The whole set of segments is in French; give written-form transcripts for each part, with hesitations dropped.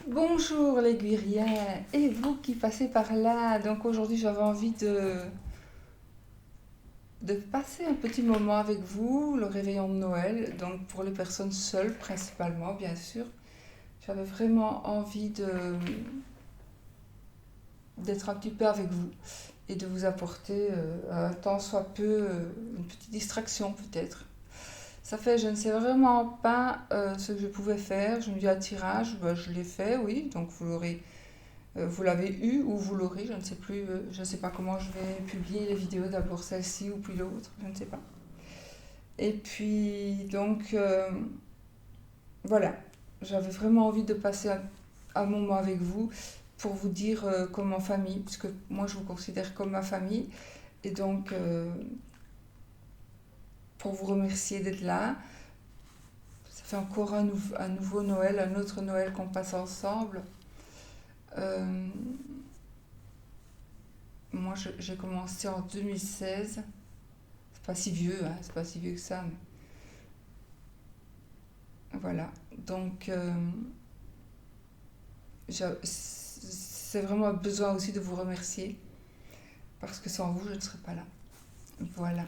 Bonjour les Guiriens et vous qui passez par là. Donc aujourd'hui j'avais envie de passer un petit moment avec vous, le réveillon de Noël, donc pour les personnes seules principalement bien sûr. J'avais vraiment envie d'être un petit peu avec vous et de vous apporter un tant soit peu une petite distraction peut-être. Ça fait, je ne sais vraiment pas ce que je pouvais faire. Je me dis un tirage, ben, je l'ai fait, oui, donc vous l'avez eu ou vous l'aurez, je ne sais plus, je ne sais pas comment je vais publier les vidéos, d'abord celle-ci ou puis l'autre, je ne sais pas. Et puis donc voilà, j'avais vraiment envie de passer un moment avec vous pour vous dire comme en famille, puisque moi je vous considère comme ma famille, et donc pour vous remercier d'être là. Ça fait encore un nouveau Noël, un autre Noël qu'on passe ensemble. Euh, Moi j'ai commencé en 2016. C'est pas si vieux, hein, c'est pas si vieux que ça. Mais voilà. Donc, c'est vraiment un besoin aussi de vous remercier parce que sans vous, je ne serais pas là. Voilà.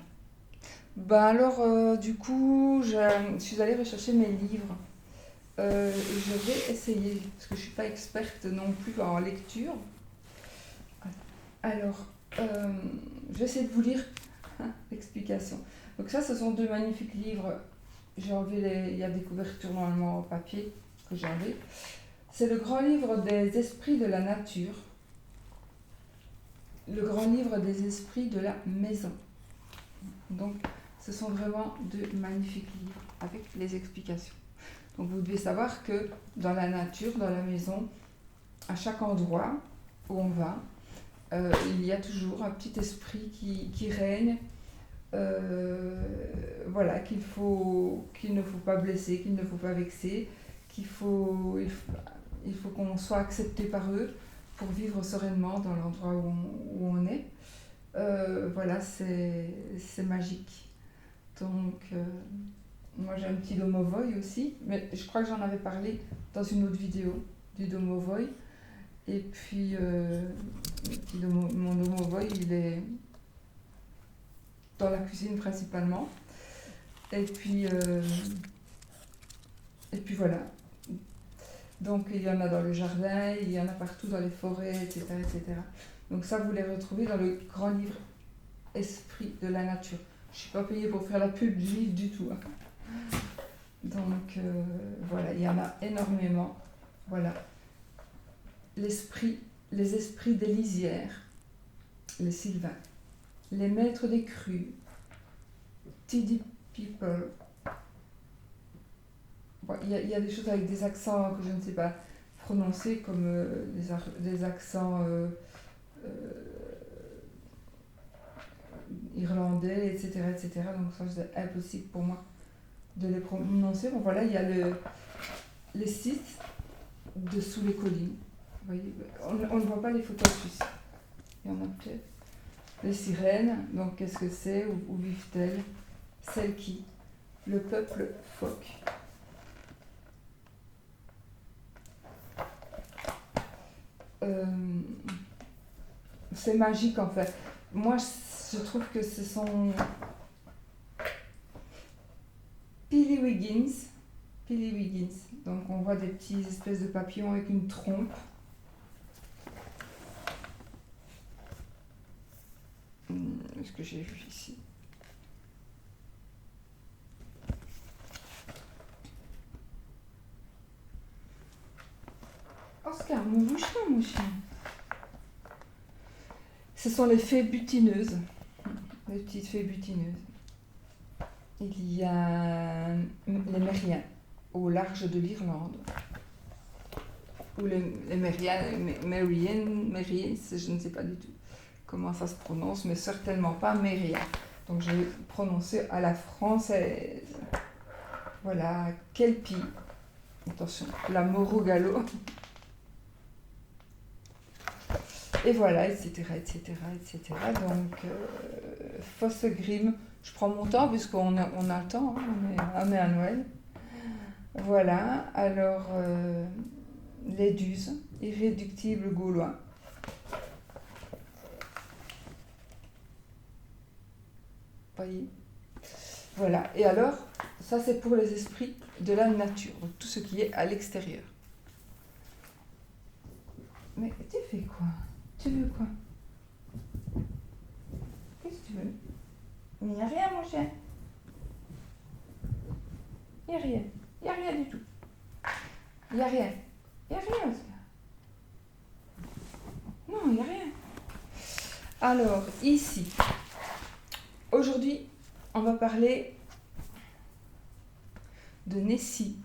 Bah alors, du coup, je suis allée rechercher mes livres. Je vais essayer, parce que je ne suis pas experte non plus en lecture. Alors, je vais essayer de vous lire l'explication. Donc ça, ce sont deux magnifiques livres. J'ai enlevé il y a des couvertures normalement en papier que j'ai enlevé. C'est le grand livre des esprits de la nature, le grand livre des esprits de la maison. Donc, ce sont vraiment deux magnifiques livres avec les explications. Donc, vous devez savoir que dans la nature, dans la maison, à chaque endroit où on va, il y a toujours un petit esprit qui règne, voilà, qu'il ne faut pas blesser, qu'il ne faut pas vexer, il faut qu'on soit accepté par eux pour vivre sereinement dans l'endroit où on est. Voilà, c'est magique. Donc, moi j'ai un petit domovoy aussi, mais je crois que j'en avais parlé dans une autre vidéo du domovoy. Et puis, mon domovoy, il est dans la cuisine principalement. Et puis, euh, et puis voilà. Donc il y en a dans le jardin, il y en a partout dans les forêts, etc., etc. Donc ça, vous les retrouvez dans le grand livre Esprit de la nature. Je ne suis pas payée pour faire la pub du livre du tout, hein. Donc voilà, il y en a énormément. Voilà. L'esprit, les esprits des lisières, les sylvains, les maîtres des crues, Tidy People. Bon, il y a des choses avec des accents que je ne sais pas prononcer, comme des accents euh, irlandais, etc., etc. Donc ça, c'est impossible pour moi de les prononcer. Bon voilà, il y a les sites dessous les collines. Vous voyez, on ne voit pas les photos suisses. Il y en a peut-être. Les sirènes, donc qu'est-ce que c'est, où vivent-elles? Celles qui? Le peuple phoque. Euh, c'est magique en fait. Moi, je trouve que ce sont Pilly Wiggins. Pilly Wiggins. Donc on voit des petits espèces de papillons avec une trompe. Est-ce que j'ai vu ici? Oscar, mon chien. Ce sont les fées butineuses. Les petites fées butineuses. Il y a les Mériens au large de l'Irlande. Ou les Mériens, je ne sais pas du tout comment ça se prononce, mais certainement pas Mériens. Donc je vais prononcer à la française. Voilà, Kelpie. Attention, la Morogalo. Et voilà, etc., etc., etc. Donc, Fosse-Grim. Je prends mon temps puisqu'on a le temps, hein, on est à Noël. Voilà, alors Léduse, irréductible gaulois. Voyez. Voilà. Et alors, ça c'est pour les esprits de la nature, donc tout ce qui est à l'extérieur. Mais tu fais quoi? Tu veux quoi? Qu'est-ce que tu veux? Mais il n'y a rien, mon chien. Il n'y a rien. Il n'y a rien du tout. Il n'y a rien. Il n'y a rien, Oscar. Non, il n'y a rien. Alors, ici, aujourd'hui, on va parler de Nessie.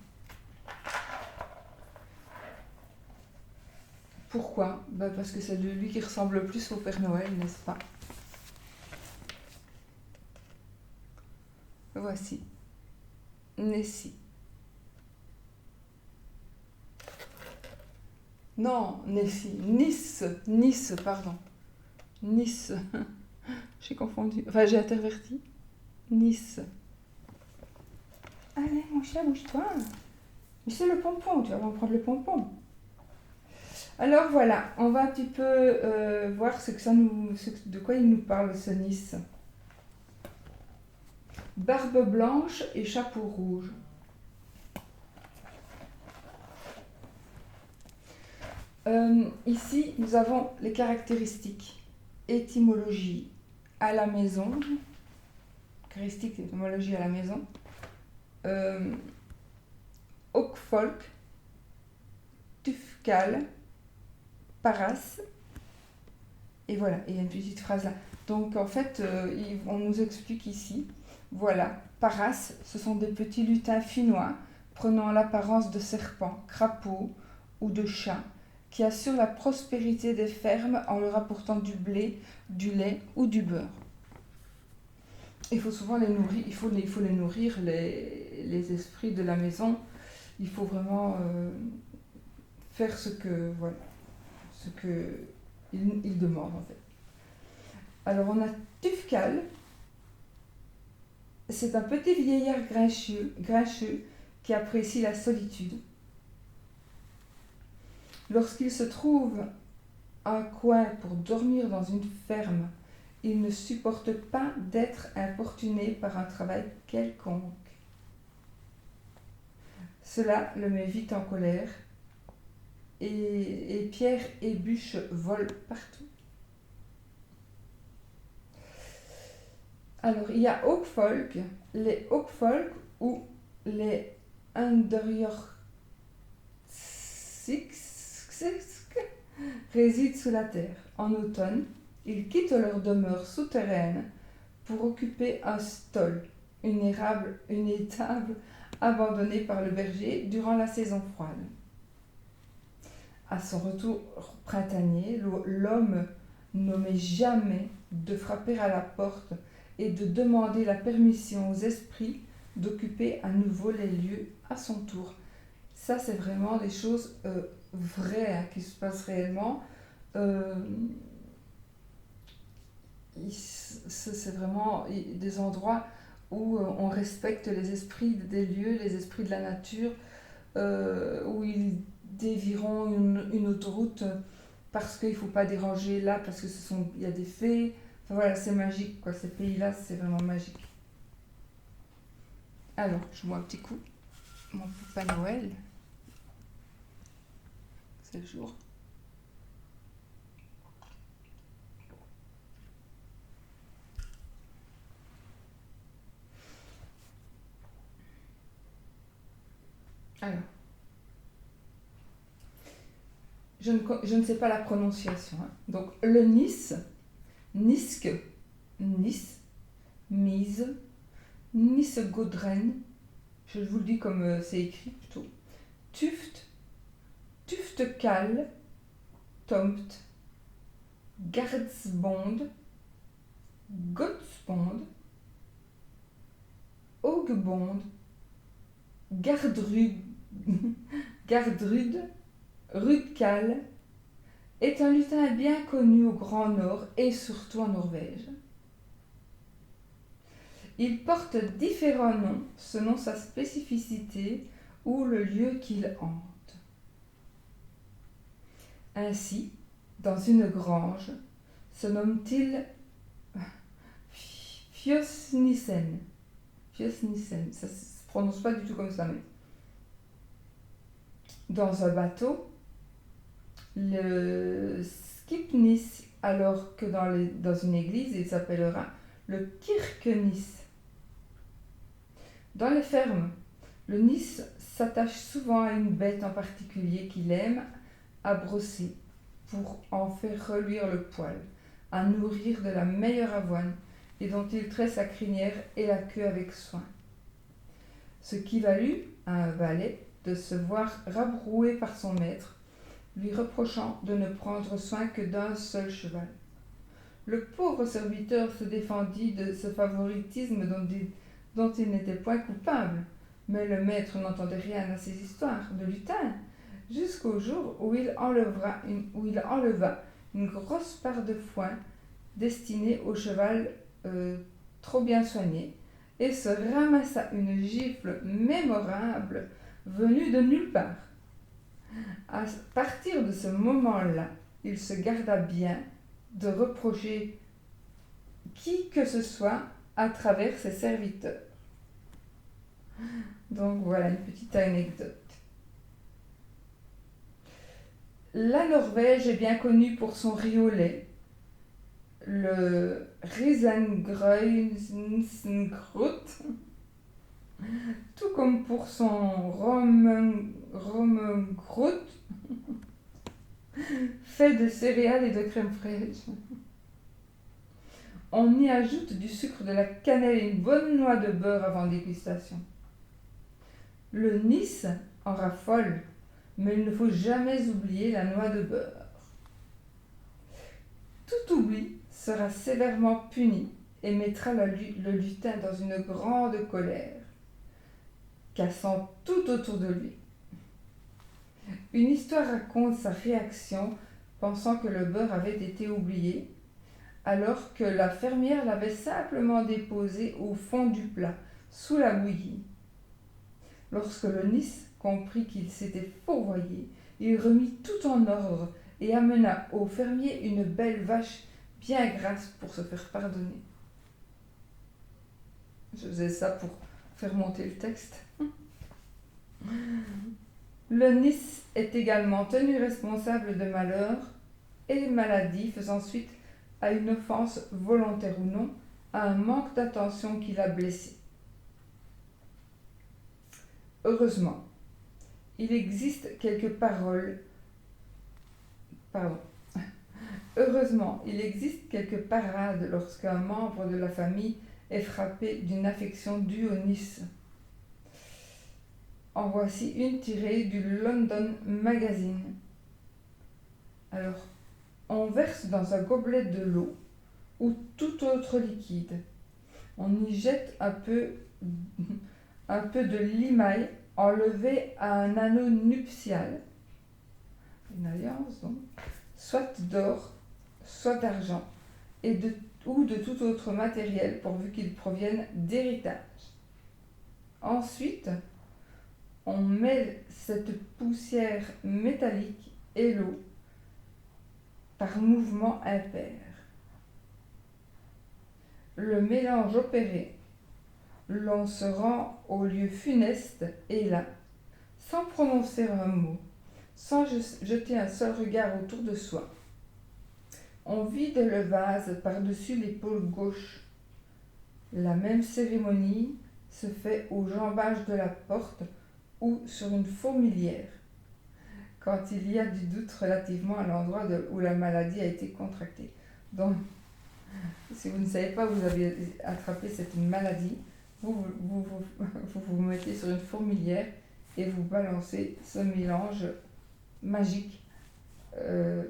Pourquoi? Parce que c'est de lui qui ressemble le plus au Père Noël, n'est-ce pas? Voici. Nessie. Non, Nessie. Nice, pardon. Nice. J'ai confondu. Enfin, j'ai interverti. Nice. Allez, mon chien, bouge-toi. Mais c'est le pompon, tu vas en prendre le pompon. Alors voilà, on va un petit peu voir de quoi il nous parle, ce Nice. Barbe blanche et chapeau rouge. Ici, nous avons les caractéristiques. Étymologie à la maison. Caractéristiques étymologie à la maison. Oak-folk. Tufcal. Paras. Et voilà, et il y a une petite phrase là. Donc en fait, on nous explique ici, voilà, Paras, ce sont des petits lutins finnois prenant l'apparence de serpents, crapauds ou de chats, qui assurent la prospérité des fermes en leur apportant du blé, du lait ou du beurre. Il faut souvent les nourrir, il faut les nourrir, les esprits de la maison. Il faut vraiment faire ce que ils demandent en fait. Alors on a Tufcal, c'est un petit vieillard grincheux qui apprécie la solitude. Lorsqu'il se trouve un coin pour dormir dans une ferme, il ne supporte pas d'être importuné par un travail quelconque. Cela le met vite en colère et pierre et bûche volent partout. Alors, il y a Oak-folk, les Oak-folk ou les Underyorksk résident sous la terre. En automne, ils quittent leur demeure souterraine pour occuper un stol, une étable abandonnée par le berger durant la saison froide. À son retour printanier, l'homme n'omet jamais de frapper à la porte et de demander la permission aux esprits d'occuper à nouveau les lieux à son tour. Ça, c'est vraiment des choses vraies hein, qui se passent réellement. C'est vraiment des endroits où on respecte les esprits des lieux, les esprits de la nature, où ils dévieront une autoroute parce qu'il ne faut pas déranger là, parce qu'il y a des fées. Enfin voilà, c'est magique, quoi. Ces pays-là, c'est vraiment magique. Alors, je bois un petit coup. Mon Papa Noël. C'est le jour. Alors, je ne sais pas la prononciation. Hein. Donc, le Nice, Nisk, Nice, Mise, Nice-Gaudren, je vous le dis comme c'est écrit plutôt, Tuft, Tuftekal, Tompt, Gardsbond, Gotsbond, Augebond, Gardrud, Rudkal, est un lutin bien connu au Grand Nord et surtout en Norvège. Il porte différents noms selon sa spécificité ou le lieu qu'il hante. Ainsi, dans une grange, se nomme-t-il Fjösnissen. Fjösnissen, ça ne se prononce pas du tout comme ça, mais dans un bateau, le Skipnis, alors que dans une église, il s'appellera le Kirkenis. Dans les fermes, le nis s'attache souvent à une bête en particulier qu'il aime à brosser pour en faire reluire le poil, à nourrir de la meilleure avoine et dont il traite sa crinière et la queue avec soin. Ce qui valut à un valet de se voir rabroué par son maître, lui reprochant de ne prendre soin que d'un seul cheval. Le pauvre serviteur se défendit de ce favoritisme dont il n'était point coupable, mais le maître n'entendait rien à ces histoires de lutin, jusqu'au jour où il enleva une grosse part de foin destinée au cheval trop bien soigné, et se ramassa une gifle mémorable venue de nulle part. À partir de ce moment-là, il se garda bien de reprocher qui que ce soit à travers ses serviteurs. Donc voilà une petite anecdote. La Norvège est bien connue pour son riz au lait, le Risengrønsgrut, tout comme pour son Rommengrut, fait de céréales et de crème fraîche. On y ajoute du sucre, de la cannelle et une bonne noix de beurre avant dégustation. Le nis en raffole, mais il ne faut jamais oublier la noix de beurre. Tout oubli sera sévèrement puni et mettra le lutin dans une grande colère, cassant tout autour de lui. Une histoire raconte sa réaction, pensant que le beurre avait été oublié, alors que la fermière l'avait simplement déposé au fond du plat, sous la bouillie. Lorsque le nis comprit qu'il s'était fourvoyé, il remit tout en ordre et amena au fermier une belle vache bien grasse pour se faire pardonner. Je faisais ça pour faire monter le texte. Le nis est également tenu responsable de malheurs et maladies faisant suite à une offense volontaire ou non, à un manque d'attention qui l'a blessé. Heureusement, il existe quelques parades lorsqu'un membre de la famille est frappé d'une affection due au nis. En voici une tirée du London Magazine. Alors, on verse dans un gobelet de l'eau ou tout autre liquide. On y jette un peu de limaille enlevé à un anneau nuptial, une alliance donc, soit d'or, soit d'argent, ou de tout autre matériel pourvu qu'il provienne d'héritage. Ensuite, on mêle cette poussière métallique et l'eau par mouvement impair. Le mélange opéré, l'on se rend au lieu funeste et là, sans prononcer un mot, sans jeter un seul regard autour de soi, on vide le vase par-dessus l'épaule gauche. La même cérémonie se fait au jambage de la porte ou sur une fourmilière, quand il y a du doute relativement à l'endroit où la maladie a été contractée. Donc, si vous ne savez pas que vous avez attrapé cette maladie, vous mettez sur une fourmilière et vous balancez ce mélange magique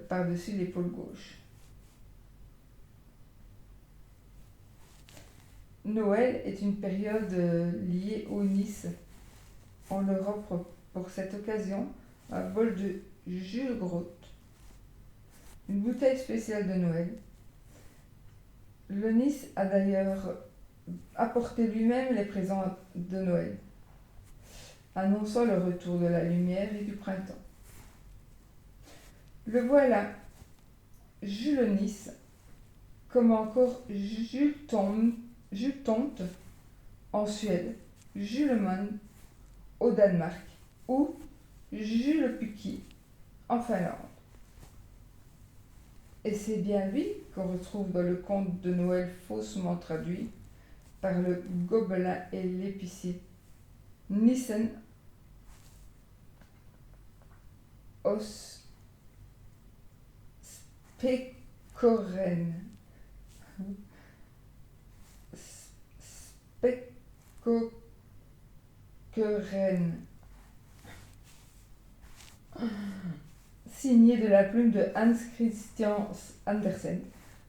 par-dessus l'épaule gauche. Noël est une période liée au nis. On leur offre pour cette occasion un bol de Jules Groth, une bouteille spéciale de Noël. Le nis a d'ailleurs apporté lui-même les présents de Noël, annonçant le retour de la lumière et du printemps. Le voilà, Jules Nice, comme encore Jules Tonte en Suède, Jules Mon au Danemark ou Jules Pucky en Finlande. Et c'est bien lui qu'on retrouve dans le conte de Noël faussement traduit par le gobelin et l'épicier Nissen os Spekoren. Spekoren. Signé de la plume de Hans Christian Andersen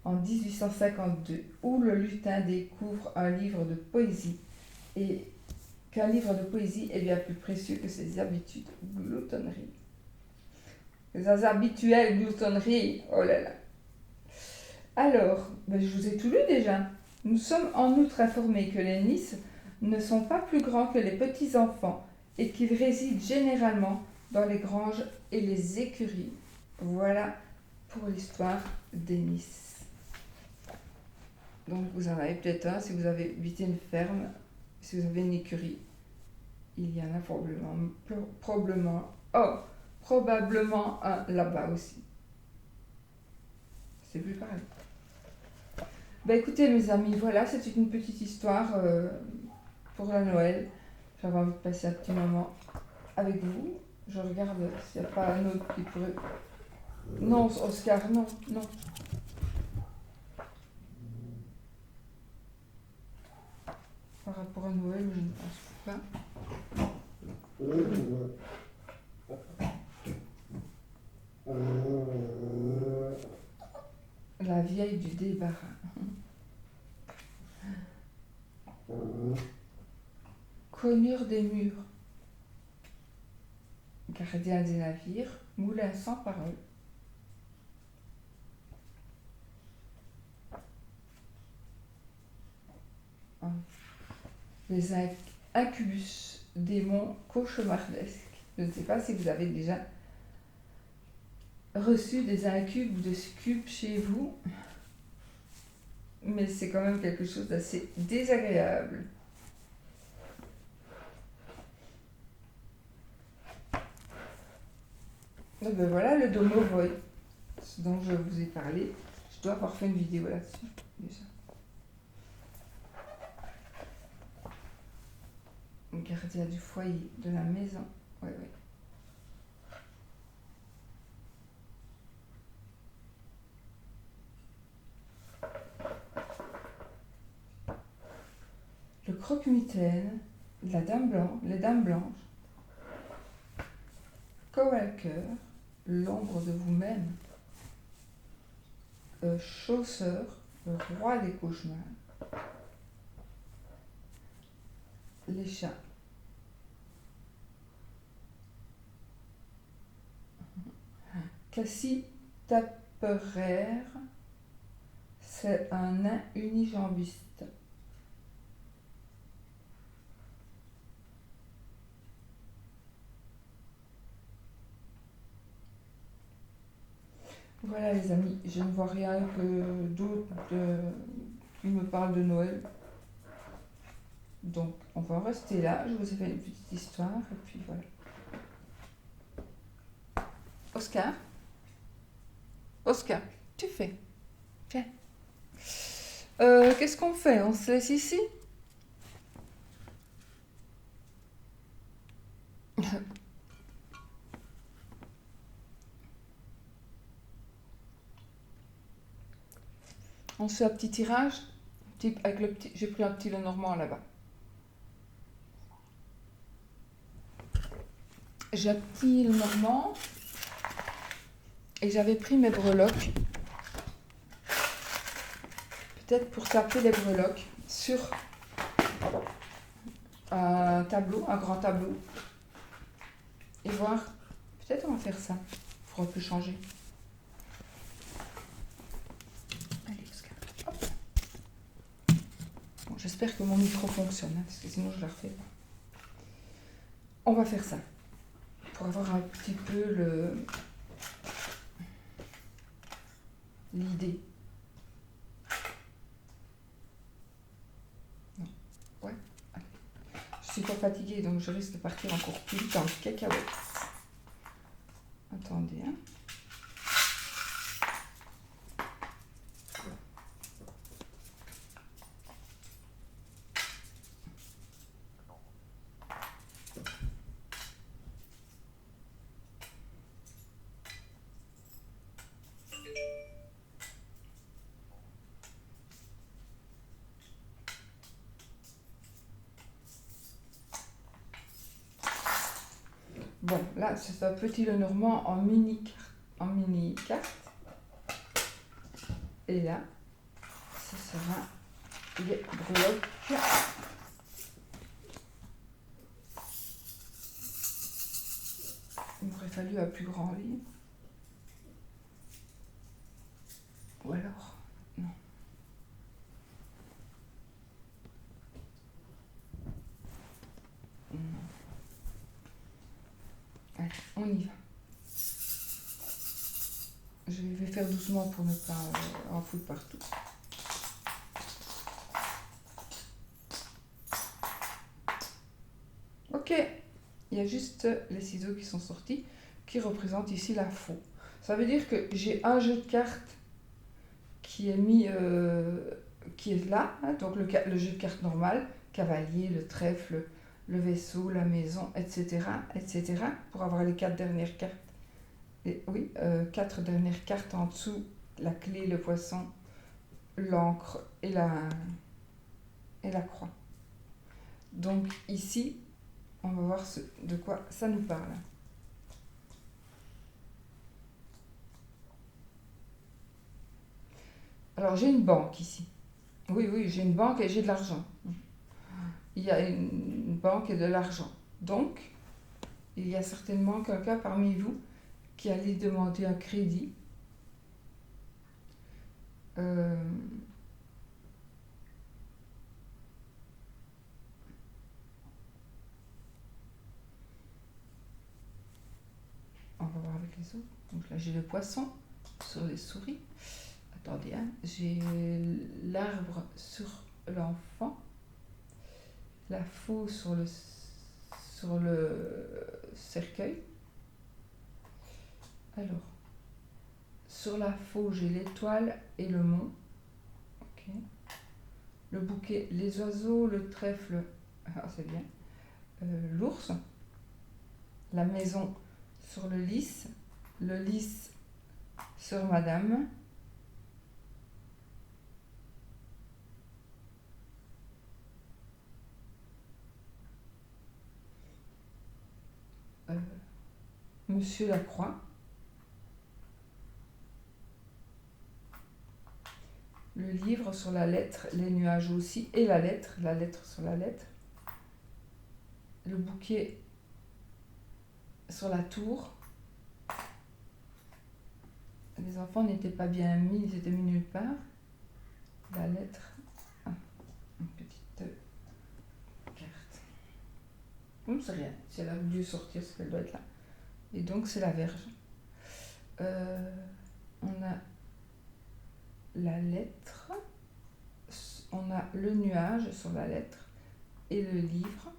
en 1852, où le lutin découvre un livre de poésie et qu'un livre de poésie est bien plus précieux que ses habitudes gloutonneries. Les habituelles gloutonneries, oh là là. Alors, je vous ai tout lu déjà. Nous sommes en outre informés que les Nices ne sont pas plus grands que les petits-enfants et qu'ils résident généralement dans les granges et les écuries. Voilà pour l'histoire des Nices. Donc vous en avez peut-être un si vous avez visité une ferme, si vous avez une écurie. Il y en a probablement un là-bas aussi. C'est plus pareil. Écoutez mes amis, voilà, c'est une petite histoire pour la Noël. J'avais envie de passer un petit moment avec vous. Je regarde s'il n'y a pas un autre qui pourrait... Non, Oscar, non. Par rapport à Noël, je ne pense pas. La vieille du débarras. Cognure des murs. Gardien des navires. Moulin sans parole. Les incubus, démons cauchemardesques. Je ne sais pas si vous avez déjà reçu des incubes ou des succubes chez vous, mais c'est quand même quelque chose d'assez désagréable. Et voilà le domovoy, ce dont je vous ai parlé. Je dois avoir fait une vidéo là-dessus déjà. Gardien du foyer, de la maison. Ouais. Le croque-mitaine, les dames blanches, Coalcœur, l'ombre de vous-même, Chausseur, le roi des cauchemars, les chats. Cassie Taperaire, c'est un nain unijambiste. Voilà les amis, je ne vois rien que d'autre qui me parle de Noël. Donc on va en rester là, je vous ai fait une petite histoire et puis voilà. Oscar, tu fais. Viens. Qu'est-ce qu'on fait? On se laisse ici? On se fait un petit tirage avec le petit. J'ai pris un petit Lenormand là-bas. J'ai un petit Lenormand et j'avais pris mes breloques. Peut-être pour taper les breloques sur un tableau, un grand tableau. Et voir. Peut-être on va faire ça. Il faudra plus changer. J'espère que mon micro fonctionne, parce que sinon je la refais. On va faire ça, pour avoir un petit peu l'idée. Non. Ouais. Allez. Je suis pas fatiguée, donc je risque de partir encore plus vite en cacahuètes. Attendez, hein. Bon, là, c'est un petit Lenormand en mini carte. Et là, ce sera les breloques. Il m'aurait fallu un plus grand livre. Ou alors, non. Non. Allez, on y va. Je vais faire doucement pour ne pas en foutre partout. Ok, il y a juste les ciseaux qui sont sortis, qui représentent ici la faux. Ça veut dire que j'ai un jeu de cartes qui est mis, qui est là, hein, donc le jeu de cartes normal, cavalier, le trèfle, le vaisseau, la maison, etc., etc., pour avoir les 4 dernières cartes. Et, oui, 4 dernières cartes en dessous, la clé, le poisson, l'encre et la croix. Donc ici, on va voir de quoi ça nous parle. Alors j'ai une banque ici. Oui, j'ai une banque et j'ai de l'argent. Il y a une banque et de l'argent. Donc, il y a certainement quelqu'un parmi vous qui allait demander un crédit. On va voir avec les autres. Donc là, j'ai le poisson sur les souris. Attendez, hein. J'ai l'arbre sur l'enfant. La faux sur le cercueil. Alors, sur la faux, j'ai l'étoile et le mont. Ok. Le bouquet, les oiseaux, le trèfle, ah, c'est bien. L'ours. La maison sur le lys sur madame. Monsieur Lacroix. Le livre sur la lettre, les nuages aussi, et la lettre sur la lettre. Le bouquet sur la tour. Les enfants n'étaient pas bien mis, ils étaient mis nulle part. La lettre, une petite carte. C'est rien, si elle a voulu sortir, c'est qu'elle doit être là. Et donc c'est la Vierge. On a la lettre, on a le nuage sur la lettre et le livre.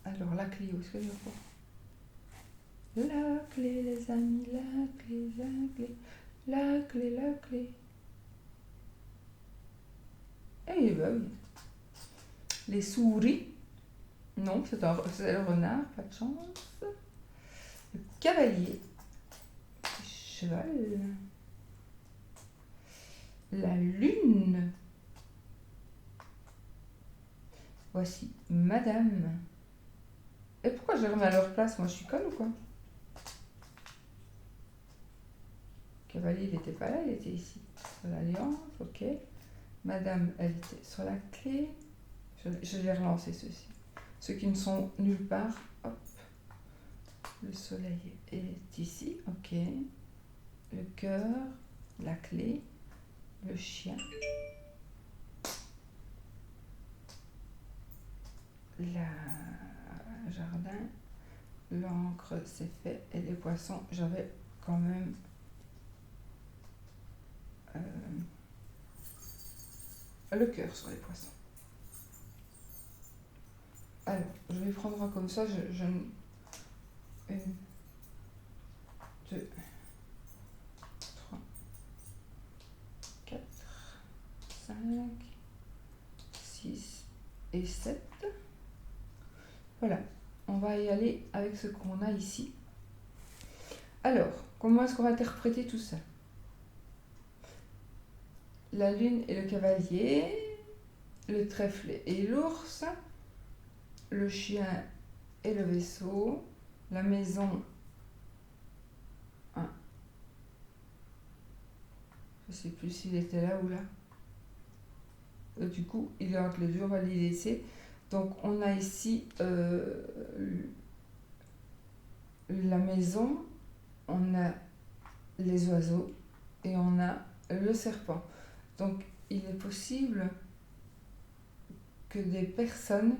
Alors la clé, où est-ce que je vois? La clé, les amis, la clé, la clé, la clé. Eh ben oui. Les souris. Non, c'est le renard, pas de chance. Le cavalier. Le cheval. La lune. Voici madame. Et pourquoi je les remets à leur place? Moi, je suis conne ou quoi? Le cavalier, il n'était pas là, il était ici. Sur l'alliance, ok. Madame, elle était sur la clé. Je vais relancer ceux-ci. Ceux qui ne sont nulle part, hop. Le soleil est ici, ok. Le cœur, la clé, le chien, le jardin, l'encre, c'est fait, et les poissons, j'avais quand même le cœur sur les poissons. Alors, je vais prendre comme ça, une, deux, trois, quatre, cinq, six et 7. Voilà, on va y aller avec ce qu'on a ici. Alors, comment est-ce qu'on va interpréter tout ça? La lune et le cavalier, le trèfle et l'ours, le chien et le vaisseau, la maison, hein, je ne sais plus s'il était là ou là. Et du coup, il est entre les deux, on va les laisser. Donc, on a ici la maison, on a les oiseaux et on a le serpent. Donc, il est possible que des personnes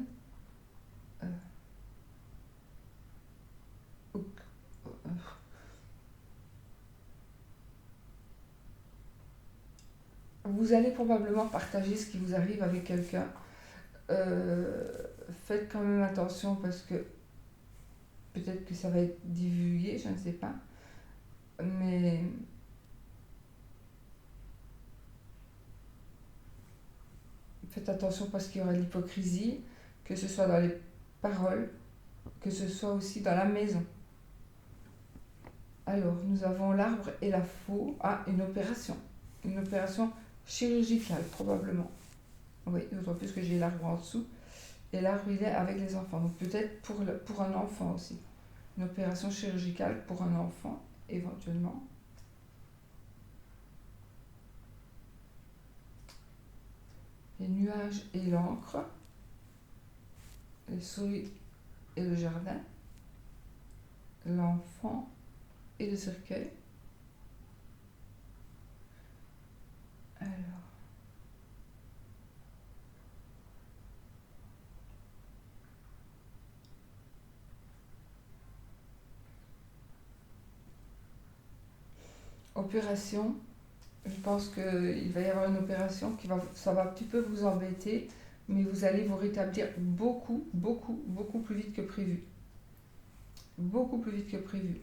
vous allez probablement partager ce qui vous arrive avec quelqu'un. Faites quand même attention parce que peut-être que ça va être divulgué, je ne sais pas. Mais faites attention parce qu'il y aura de l'hypocrisie, que ce soit dans les paroles, que ce soit aussi dans la maison. Alors, nous avons l'arbre et la faux. Ah, une opération. Une opération chirurgicale, probablement. Oui, d'autant plus que j'ai l'arbre en dessous. Et l'arbre, il est avec les enfants. Donc, peut-être pour un enfant aussi. Une opération chirurgicale pour un enfant, éventuellement. Les nuages et l'encre. Les souris et le jardin. L'enfant et le cercueil. Alors. Opération. Je pense qu'il va y avoir une opération ça va un petit peu vous embêter, mais vous allez vous rétablir beaucoup, beaucoup, beaucoup plus vite que prévu. Beaucoup plus vite que prévu.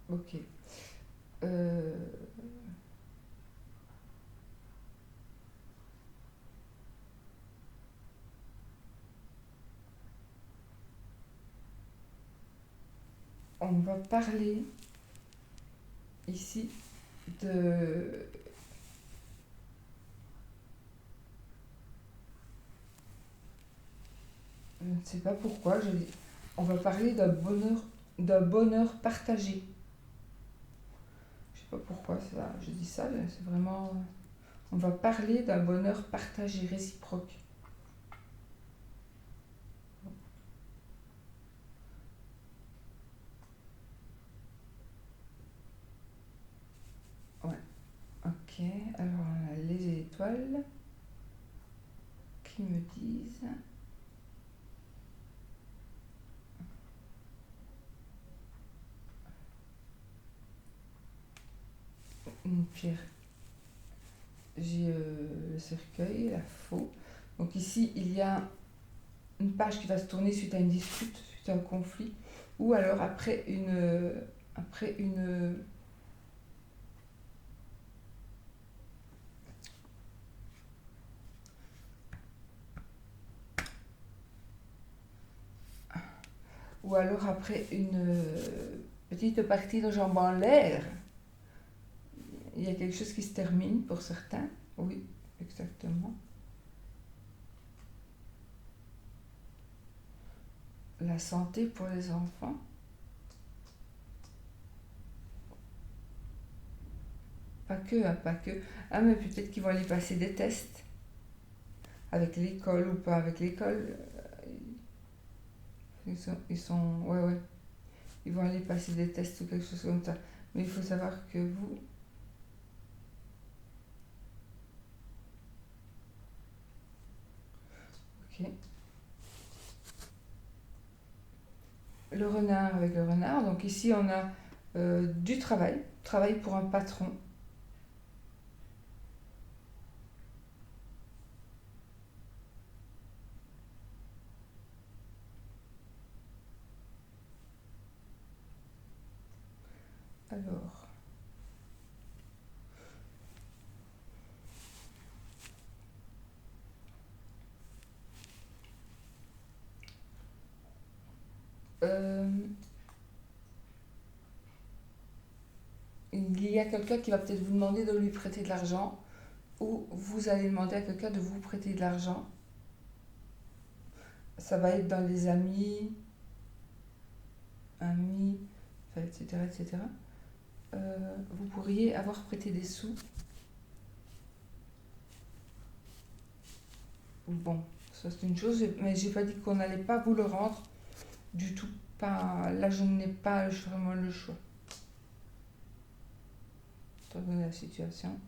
Ok. On va parler ici de... Je ne sais pas pourquoi, on va parler d'un bonheur partagé. Je ne sais pas pourquoi je dis ça, c'est vraiment... On va parler d'un bonheur partagé, réciproque. Ouais, ok. Alors, on a les étoiles qui me disent... Une pierre. J'ai le cercueil, la faux. Donc ici, il y a une page qui va se tourner suite à une dispute, suite à un conflit, ou alors après une ou alors après une petite partie de jambes en l'air. Il y a quelque chose qui se termine pour certains. Oui, exactement. La santé pour les enfants. Pas que, hein, pas que. Ah, mais peut-être qu'ils vont aller passer des tests. avec l'école ou pas avec l'école. Ouais, ouais, ils vont aller passer des tests ou quelque chose comme ça. Mais il faut savoir que vous, ok. Le renard avec le renard. Donc ici, on a du travail, travail pour un patron. Alors, euh, il y a quelqu'un qui va peut-être vous demander de lui prêter de l'argent ou vous allez demander à quelqu'un de vous prêter de l'argent. Ça va être dans les amis, enfin, etc., etc. Vous pourriez avoir prêté des sous. Bon, ça c'est une chose, mais j'ai pas dit qu'on n'allait pas vous le rendre du tout. Pas, là, je n'ai pas vraiment le choix. Étant donné la situation.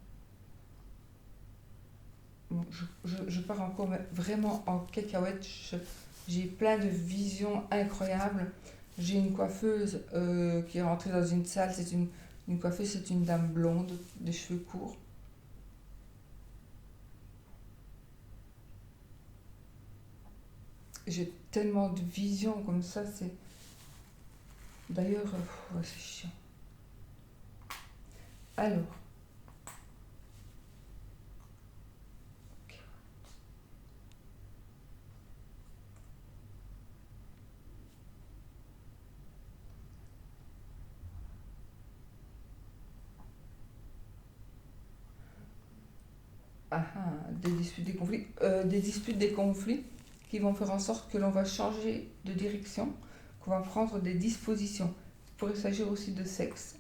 Bon, je pars encore vraiment en cacahuète. J'ai plein de visions incroyables. J'ai une coiffeuse qui est rentrée dans une salle. C'est une coiffeuse, c'est une dame blonde, des cheveux courts. J'ai tellement de visions comme ça. C'est d'ailleurs, ouais, c'est chiant. Alors, des disputes, des disputes, des conflits qui vont faire en sorte que l'on va changer de direction, qu'on va prendre des dispositions. Il pourrait s'agir aussi de sexe.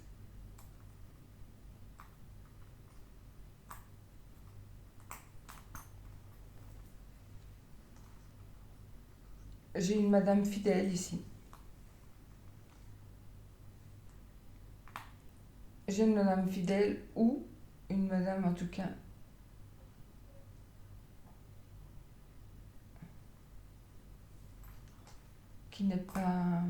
J'ai une madame fidèle ici. J'ai une madame fidèle ou une madame en tout cas qui n'est pas...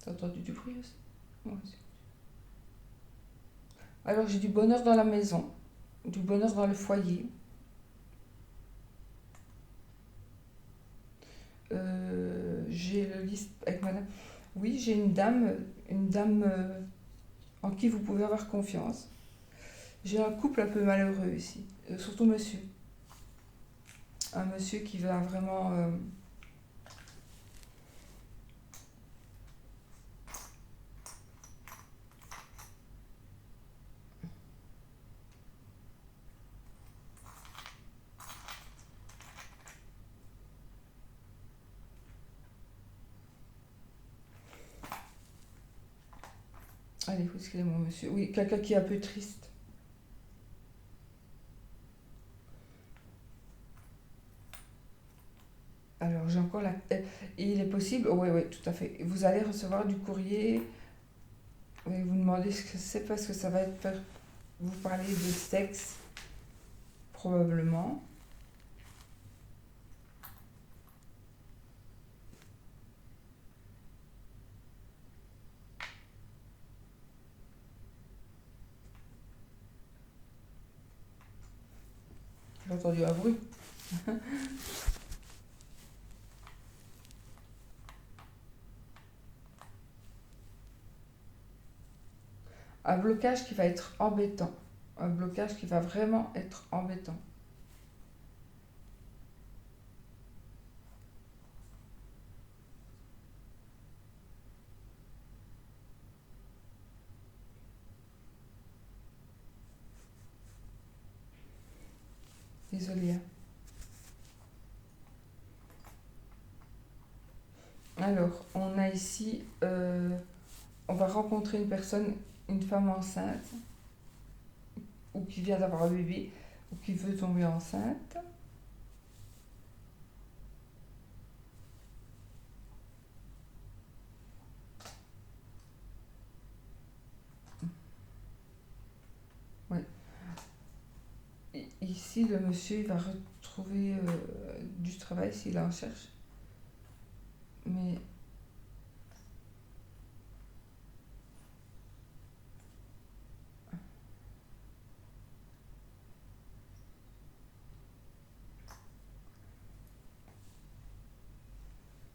T'as entendu du bruit aussi? Moi aussi. Alors j'ai du bonheur dans la maison, du bonheur dans le foyer. J'ai le liste avec madame. Oui, j'ai une dame en qui vous pouvez avoir confiance. J'ai un couple un peu malheureux ici, surtout monsieur. Un monsieur qui va vraiment... Allez, excusez-moi monsieur. Oui, quelqu'un qui est un peu triste. Alors j'ai encore la... Il est possible, oui, oui, tout à fait. Vous allez recevoir du courrier. Oui, vous demandez ce que c'est parce que ça va être... Vous parlez de sexe, probablement. J'ai entendu un bruit. Un blocage qui va être embêtant. Un blocage qui va vraiment être embêtant. Désolée, hein. Alors, on a ici on va rencontrer une personne, une femme enceinte, ou qui vient d'avoir un bébé, ou qui veut tomber enceinte. Ouais. Ici, le monsieur, il va retrouver du travail s'il en cherche. Mais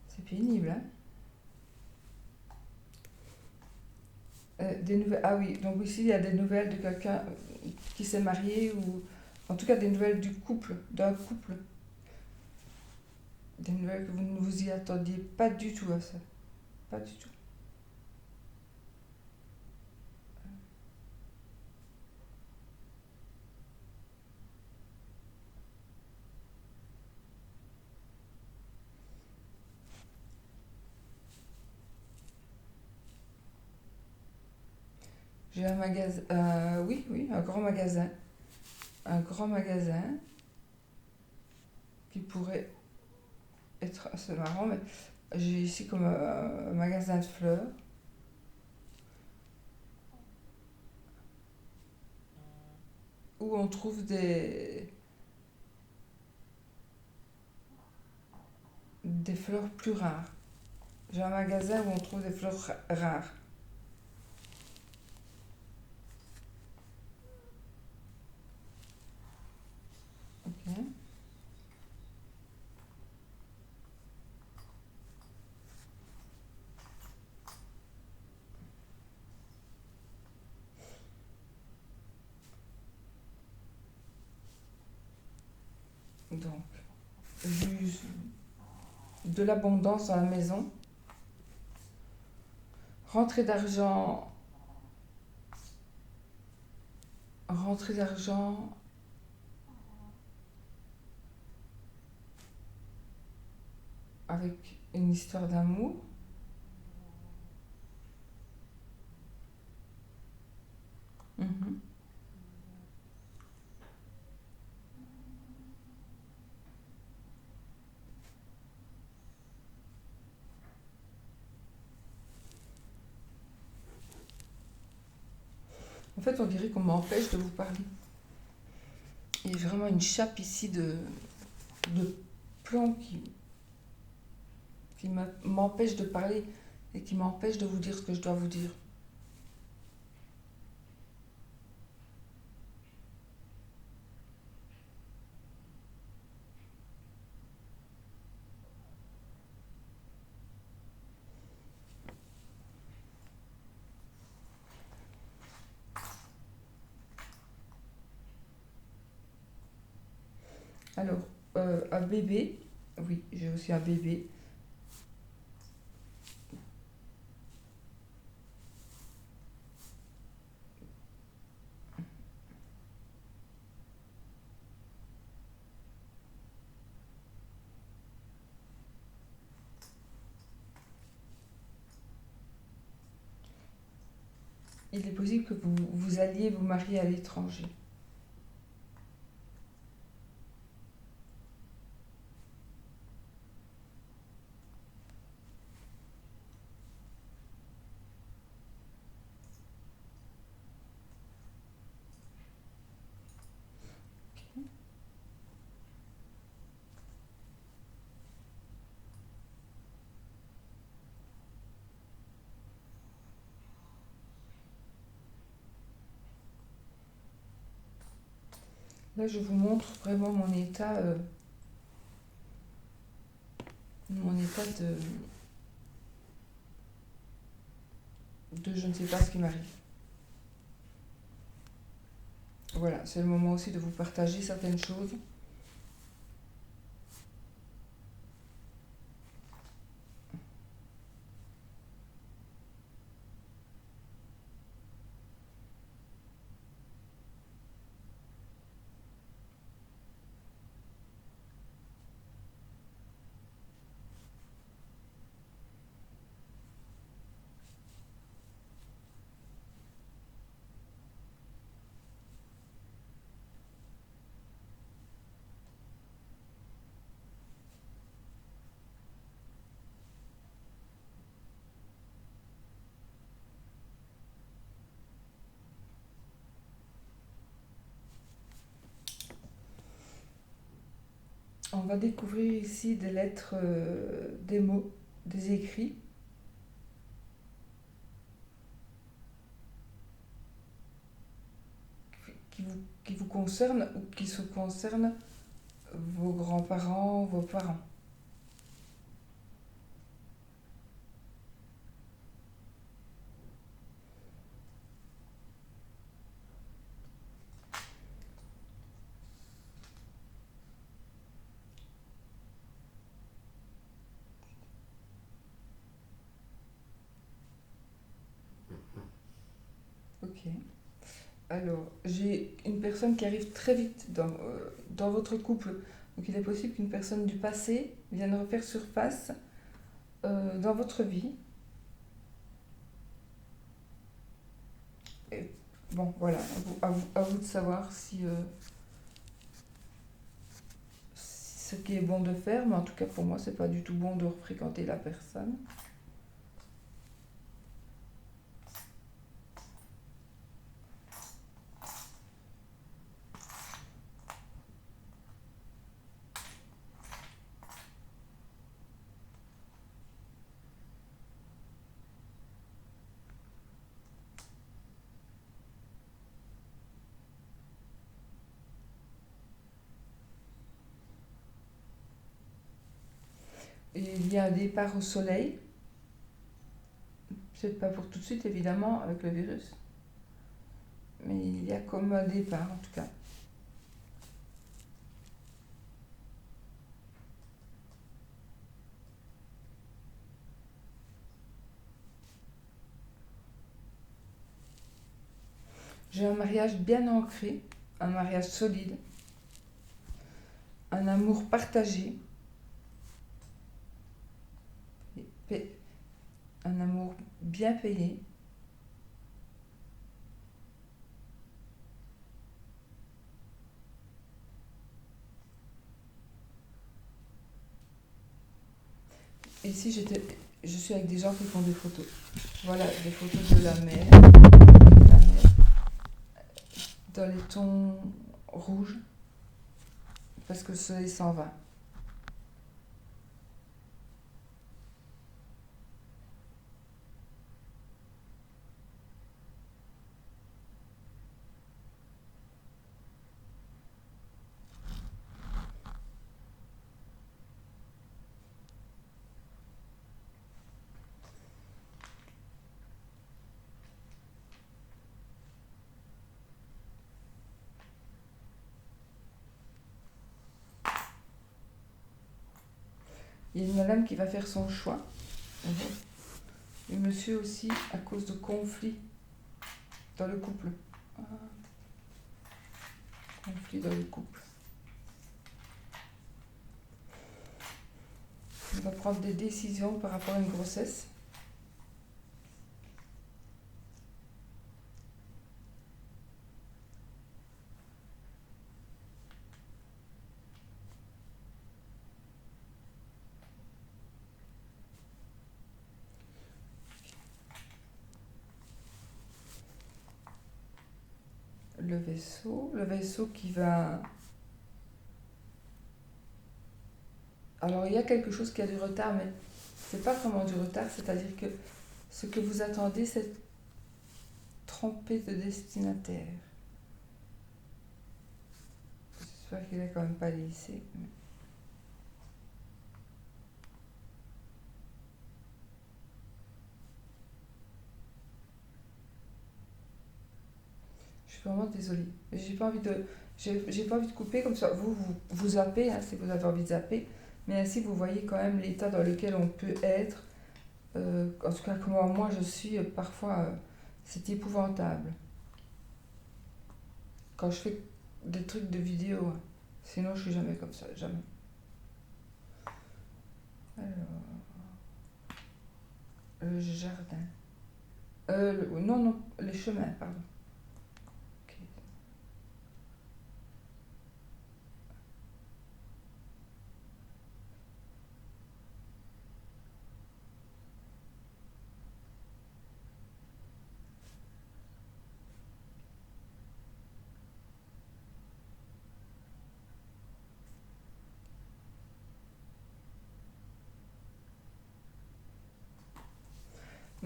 c'est pénible, hein. Des nouvelles. Ah oui, donc ici, il y a des nouvelles de quelqu'un qui s'est marié, ou en tout cas des nouvelles du couple, d'un couple. Des nouvelles que vous ne vous y attendiez pas du tout à ça. Pas du tout. J'ai un magasin. Oui, oui, un grand magasin. Un grand magasin qui pourrait être assez marrant, mais j'ai ici comme un magasin de fleurs où on trouve des fleurs plus rares. J'ai un magasin où on trouve des fleurs rares. Ok. Donc, juste de l'abondance dans la maison. Rentrée d'argent. Rentrée d'argent avec une histoire d'amour. Mhm. En fait, on dirait qu'on m'empêche de vous parler. Il y a vraiment une chape ici de plomb qui m'empêche de parler et qui m'empêche de vous dire ce que je dois vous dire. Alors, un bébé. Oui, j'ai aussi un bébé. Il est possible que vous alliez vous marier à l'étranger. Là, je vous montre vraiment mon état de je ne sais pas ce qui m'arrive. Voilà, c'est le moment aussi de vous partager certaines choses. On va découvrir ici des lettres, des mots, des écrits qui vous concernent ou qui se concernent vos grands-parents, vos parents. Ok. Alors, j'ai une personne qui arrive très vite dans votre couple. Donc, il est possible qu'une personne du passé vienne refaire surface dans votre vie. Et bon, voilà, à vous de savoir si ce qui est bon de faire, mais en tout cas pour moi, c'est pas du tout bon de fréquenter la personne. Et il y a un départ au soleil, peut-être pas pour tout de suite évidemment avec le virus, mais il y a comme un départ en tout cas. J'ai un mariage bien ancré, un mariage solide, un amour partagé, un amour bien payé. Ici, je suis avec des gens qui font des photos. Voilà, des photos de la mer, dans les tons rouges, parce que le soleil s'en va. Il y a une madame qui va faire son choix. Et monsieur aussi, à cause de conflits dans le couple. Ah, conflits dans le couple. Il va prendre des décisions par rapport à une grossesse. Le vaisseau qui va... Alors il y a quelque chose qui a du retard, mais c'est pas vraiment du retard, c'est-à-dire que ce que vous attendez, c'est tromper de destinataire. J'espère qu'il a quand même pas laissé. Je suis vraiment désolée. J'ai pas envie de couper comme ça. Vous zappez, hein, si vous avez envie de zapper. Mais ainsi, vous voyez quand même l'état dans lequel on peut être. En tout cas, comment moi je suis, parfois, c'est épouvantable. Quand je fais des trucs de vidéo, hein. Sinon, je suis jamais comme ça, jamais. Alors, le jardin. Non, non, les chemins, pardon. Ok.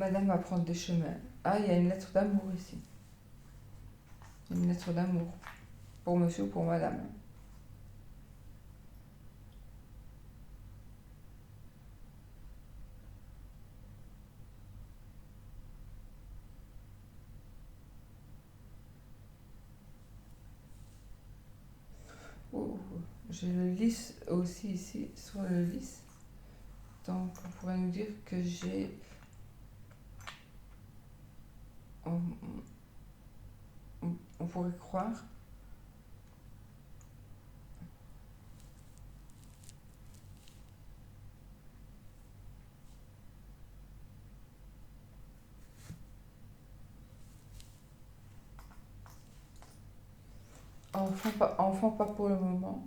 madame va prendre des chemins. Ah, il y a une lettre d'amour ici. Une lettre d'amour. Pour monsieur ou pour madame. Oh, j'ai le lys aussi ici, sur le lys. Donc, on pourrait nous dire que j'ai... On, on pourrait croire... Enfant pas pour le moment.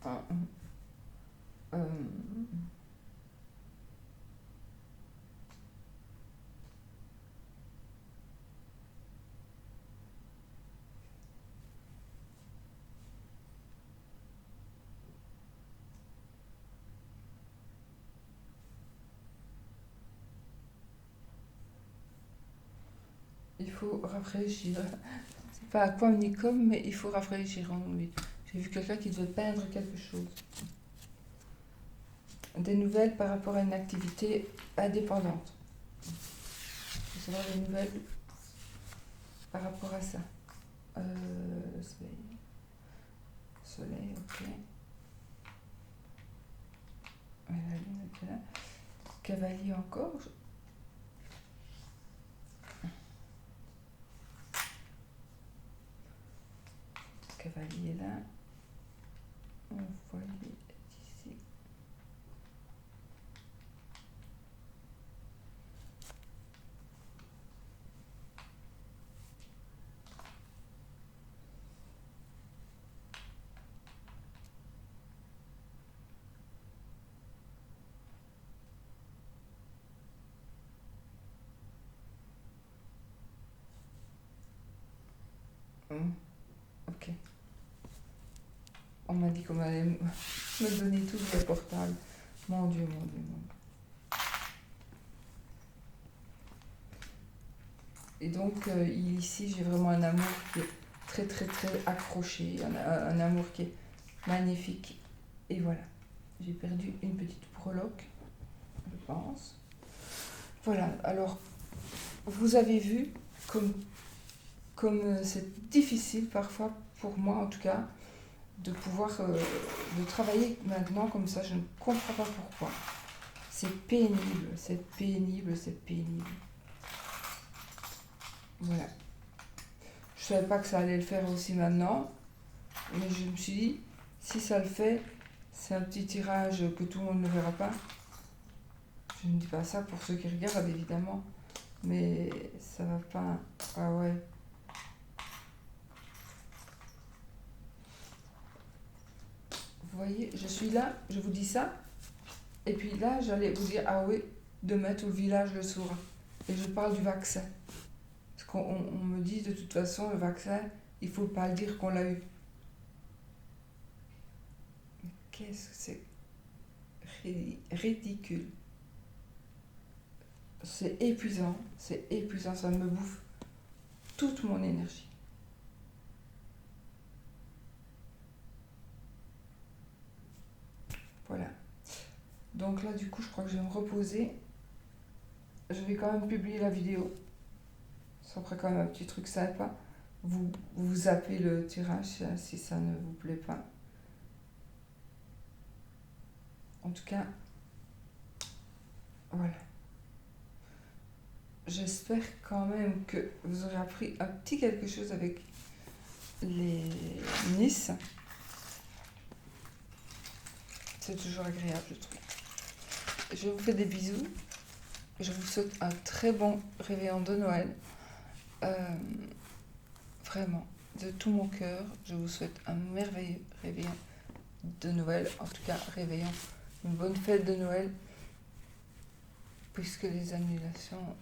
Ah, euh, il faut rafraîchir. C'est pas à quoi ni comme, mais il faut rafraîchir en lui. J'ai vu quelqu'un qui devait peindre quelque chose. Des nouvelles par rapport à une activité indépendante. Je veux savoir des nouvelles par rapport à ça. Soleil, ok. La lune, ok, là. Cavalier encore. Cavalier là. On voit ici. Ok. On m'a dit qu'on allait me donner tout le portable. Mon Dieu, mon Dieu, mon Dieu. Et donc, ici, j'ai vraiment un amour qui est très, très, très accroché. Un amour qui est magnifique. Et voilà. J'ai perdu une petite breloque, je pense. Voilà. Alors, vous avez vu comme c'est difficile parfois, pour moi en tout cas, de pouvoir de travailler maintenant comme ça. Je ne comprends pas pourquoi. C'est pénible, c'est pénible, c'est pénible. Voilà. Je savais pas que ça allait le faire aussi maintenant, mais je me suis dit, si ça le fait, c'est un petit tirage que tout le monde ne verra pas. Je ne dis pas ça pour ceux qui regardent, évidemment, mais ça va pas... Ah ouais. Vous voyez, je suis là, je vous dis ça, et puis là, j'allais vous dire, ah oui, demain tout le village le saura. Et je parle du vaccin. Parce qu'on me dit, de toute façon, le vaccin, il faut pas le dire qu'on l'a eu. Mais qu'est-ce que c'est ridicule. C'est épuisant, ça me bouffe toute mon énergie. Voilà. Donc là, du coup, je crois que je vais me reposer. Je vais quand même publier la vidéo. Ça fera quand même un petit truc sympa. Vous zappez le tirage si ça ne vous plaît pas. En tout cas, voilà. J'espère quand même que vous aurez appris un petit quelque chose avec les Nice. C'est toujours agréable, je trouve. Je vous fais des bisous. Je vous souhaite un très bon réveillon de Noël. Vraiment, de tout mon cœur, je vous souhaite un merveilleux réveillon de Noël. En tout cas, réveillon, une bonne fête de Noël. Puisque les annulations,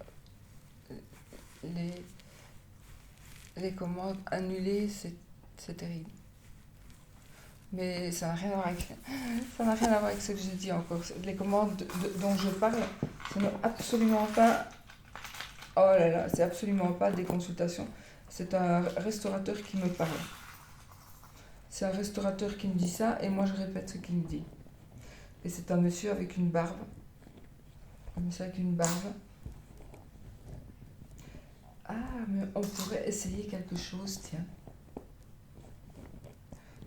les commandes annulées, c'est terrible. Mais ça n'a rien à voir avec, ça n'a rien à voir avec ce que j'ai dit encore. Les commandes dont je parle, ce n'est absolument pas, oh là là, c'est absolument pas des consultations. C'est un restaurateur qui me parle. C'est un restaurateur qui me dit ça et moi je répète ce qu'il me dit. Et c'est un monsieur avec une barbe. Un monsieur avec une barbe. Ah, mais on pourrait essayer quelque chose, tiens.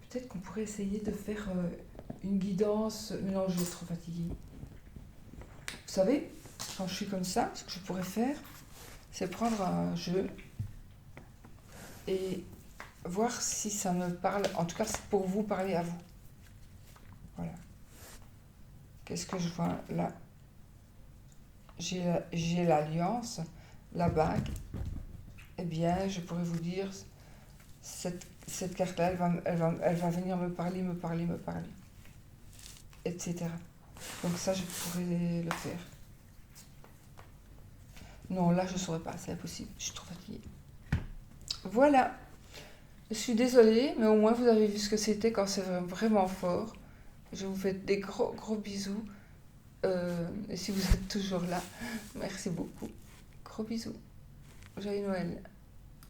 Peut-être qu'on pourrait essayer de faire une guidance. Mais non, je vais être trop fatiguée. Vous savez, quand je suis comme ça, ce que je pourrais faire, c'est prendre un jeu et voir si ça me parle. En tout cas, c'est pour vous parler à vous. Voilà. Qu'est-ce que je vois là? J'ai l'alliance, la bague. Eh bien, je pourrais vous dire, cette carte-là, elle va venir me parler, etc. Donc ça, je pourrais le faire. Non, là, je ne saurais pas, c'est impossible, je suis trop fatiguée. Voilà, je suis désolée, mais au moins vous avez vu ce que c'était quand c'est vraiment fort. Je vous fais des gros, gros bisous. Et si vous êtes toujours là, merci beaucoup. Gros bisous. Joyeux Noël.